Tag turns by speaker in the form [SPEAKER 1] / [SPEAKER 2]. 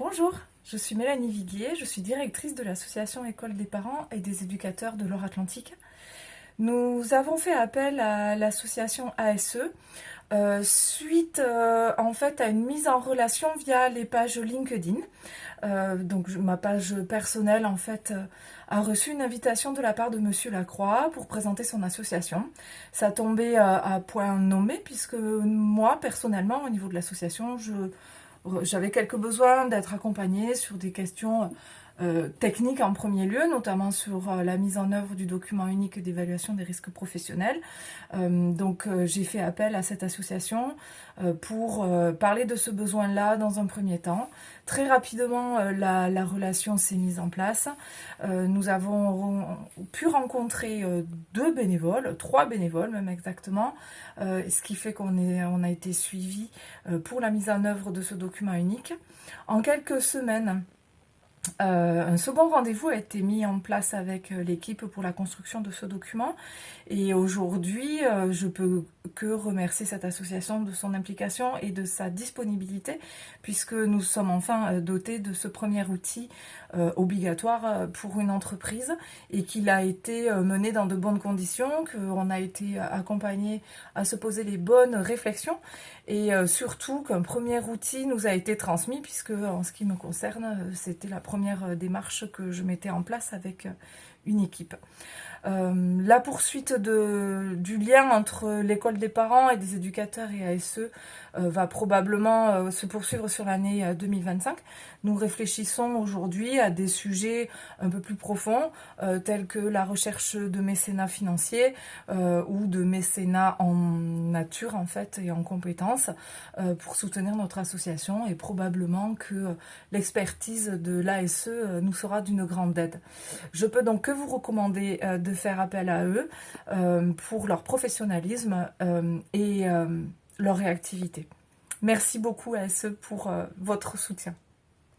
[SPEAKER 1] Bonjour, je suis Mélanie Viguier, je suis directrice de l'association École des parents et des éducateurs de Loire-Atlantique. Nous avons fait appel à l'association ASE suite en fait à une mise en relation via les pages LinkedIn. Donc ma page personnelle en fait a reçu une invitation de la part de Monsieur Lacroix pour présenter son association. Ça tombait à point nommé puisque moi personnellement au niveau de l'association j'avais quelques besoins d'être accompagnée sur des questions techniques en premier lieu, notamment sur la mise en œuvre du document unique d'évaluation des risques professionnels. Donc j'ai fait appel à cette association pour parler de ce besoin-là dans un premier temps. Très rapidement, la relation s'est mise en place. Nous avons pu rencontrer trois bénévoles même exactement, ce qui fait on a été suivis pour la mise en œuvre de ce document unique. En quelques semaines, un second rendez-vous a été mis en place avec l'équipe pour la construction de ce document et aujourd'hui je peux que remercier cette association de son implication et de sa disponibilité puisque nous sommes enfin dotés de ce premier outil obligatoire pour une entreprise et qu'il a été mené dans de bonnes conditions, qu'on a été accompagné à se poser les bonnes réflexions et surtout qu'un premier outil nous a été transmis puisque en ce qui me concerne c'était la première démarche que je mettais en place avec une équipe. La poursuite du lien entre l'école des parents et des éducateurs et ASE va probablement se poursuivre sur l'année 2025. Nous réfléchissons aujourd'hui à des sujets un peu plus profonds tels que la recherche de mécénat financier ou de mécénat en nature en fait et en compétences pour soutenir notre association et probablement que l'expertise de l'ASE nous sera d'une grande aide. Je peux donc que vous recommander de faire appel à eux pour leur professionnalisme et leur réactivité. Merci beaucoup ASE pour votre soutien.